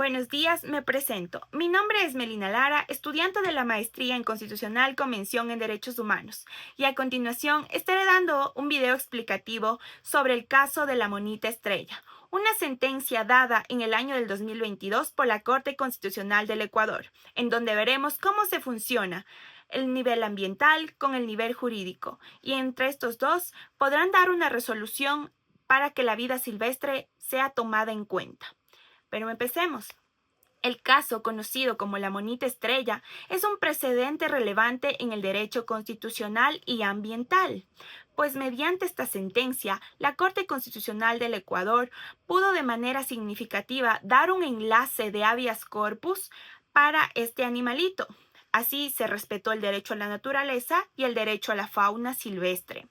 Buenos días, me presento. Mi nombre es Melina Lara, estudiante de la Maestría en Constitucional con mención en Derechos Humanos, y a continuación estaré dando un video explicativo sobre el caso de la Monita Estrella, una sentencia dada en el año del 2022 por la Corte Constitucional del Ecuador, en donde veremos cómo se funciona el nivel ambiental con el nivel jurídico, y entre estos dos podrán dar una resolución para que la vida silvestre sea tomada en cuenta. Pero empecemos. El caso, conocido como la Monita Estrella, es un precedente relevante en el derecho constitucional y ambiental, pues mediante esta sentencia, la Corte Constitucional del Ecuador pudo de manera significativa dar un enlace de habeas corpus para este animalito. Así se respetó el derecho a la naturaleza y el derecho a la fauna silvestre.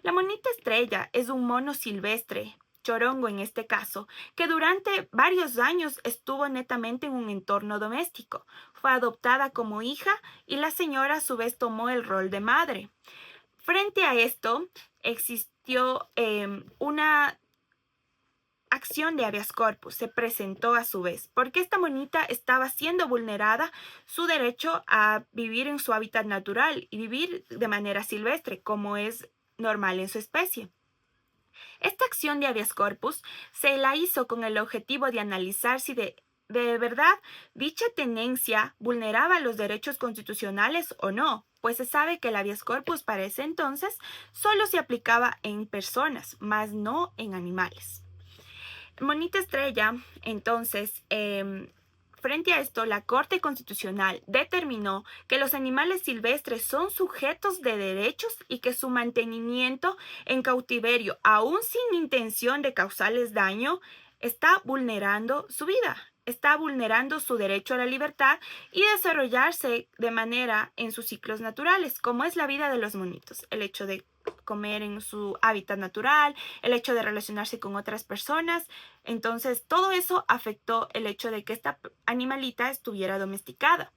La monita estrella es un mono silvestre, chorongo en este caso, que durante varios años estuvo netamente en un entorno doméstico. Fue adoptada como hija y la señora a su vez tomó el rol de madre. Frente a esto, existió una acción de habeas corpus, se presentó a su vez, porque esta monita estaba siendo vulnerada su derecho a vivir en su hábitat natural y vivir de manera silvestre, como es normal en su especie. Esta acción de habeas corpus se la hizo con el objetivo de analizar si de verdad dicha tenencia vulneraba los derechos constitucionales o no, pues se sabe que el habeas corpus para ese entonces solo se aplicaba en personas, más no en animales. Monita Estrella, entonces, frente a esto, la Corte Constitucional determinó que los animales silvestres son sujetos de derechos y que su mantenimiento en cautiverio, aún sin intención de causarles daño, está vulnerando su vida, está vulnerando su derecho a la libertad y desarrollarse de manera en sus ciclos naturales, como es la vida de los monitos, el hecho de comer en su hábitat natural, el hecho de relacionarse con otras personas. Entonces, todo eso afectó el hecho de que esta animalita estuviera domesticada.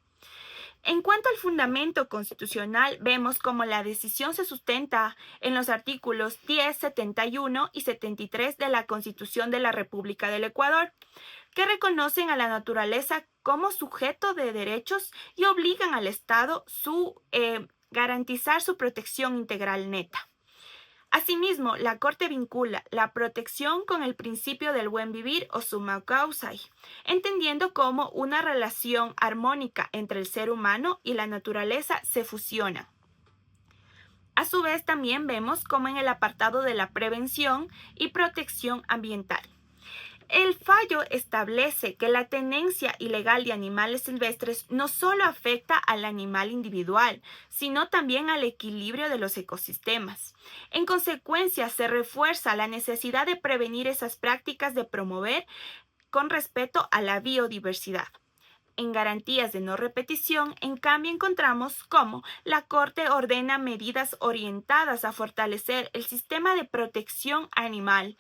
En cuanto al fundamento constitucional, vemos como la decisión se sustenta en los artículos 10, 71 y 73 de la Constitución de la República del Ecuador, que reconocen a la naturaleza como sujeto de derechos y obligan al Estado garantizar su protección integral neta. Asimismo, la Corte vincula la protección con el principio del buen vivir o summa causae, entendiendo cómo una relación armónica entre el ser humano y la naturaleza se fusiona. A su vez, también vemos cómo en el apartado de la prevención y protección ambiental. El fallo establece que la tenencia ilegal de animales silvestres no solo afecta al animal individual, sino también al equilibrio de los ecosistemas. En consecuencia, se refuerza la necesidad de prevenir esas prácticas de promover con respeto a la biodiversidad. En garantías de no repetición, en cambio, encontramos cómo la Corte ordena medidas orientadas a fortalecer el sistema de protección animal,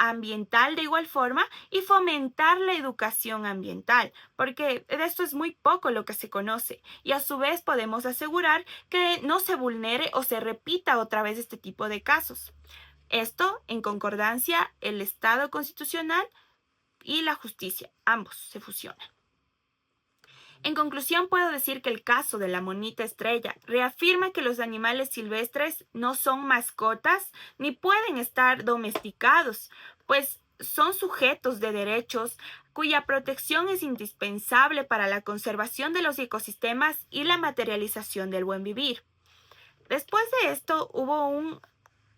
ambiental de igual forma y fomentar la educación ambiental, porque de esto es muy poco lo que se conoce y a su vez podemos asegurar que no se vulnere o se repita otra vez este tipo de casos. Esto en concordancia el Estado constitucional y la justicia, ambos se fusionan. En conclusión, puedo decir que el caso de la monita estrella reafirma que los animales silvestres no son mascotas ni pueden estar domesticados, pues son sujetos de derechos cuya protección es indispensable para la conservación de los ecosistemas y la materialización del buen vivir. Después de esto hubo un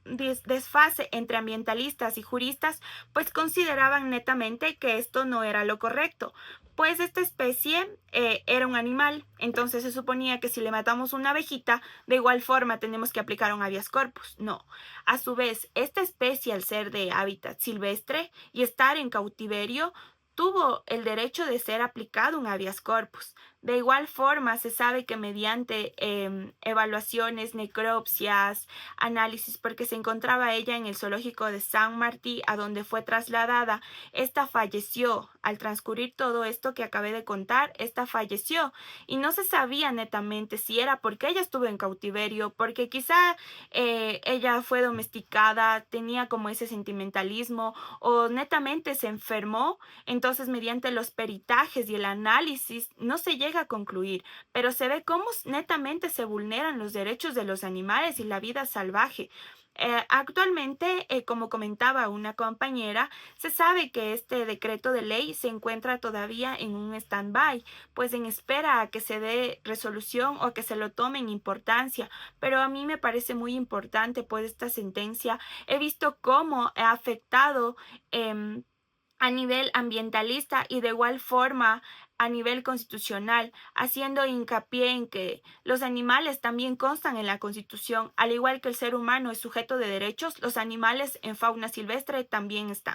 desfase entre ambientalistas y juristas, pues consideraban netamente que esto no era lo correcto, pues esta especie era un animal, entonces se suponía que si le matamos una abejita, de igual forma tenemos que aplicar un habeas corpus. No, a su vez, esta especie al ser de hábitat silvestre y estar en cautiverio, tuvo el derecho de ser aplicado un habeas corpus. De igual forma, se sabe que mediante evaluaciones, necropsias, análisis, porque se encontraba ella en el zoológico de San Martín, a donde fue trasladada, esta falleció. Al transcurrir todo esto que acabé de contar, esta falleció y no se sabía netamente si era porque ella estuvo en cautiverio, porque quizá ella fue domesticada, tenía como ese sentimentalismo o netamente se enfermó. Entonces, mediante los peritajes y el análisis no se llega a concluir, pero se ve cómo netamente se vulneran los derechos de los animales y la vida salvaje. Actualmente, como comentaba una compañera, se sabe que este decreto de ley se encuentra todavía en un stand-by, pues en espera a que se dé resolución o a que se lo tome en importancia. Pero a mí me parece muy importante, pues, esta sentencia. He visto cómo ha afectado a nivel ambientalista y de igual forma a nivel constitucional, haciendo hincapié en que los animales también constan en la Constitución, al igual que el ser humano es sujeto de derechos, los animales en fauna silvestre también están.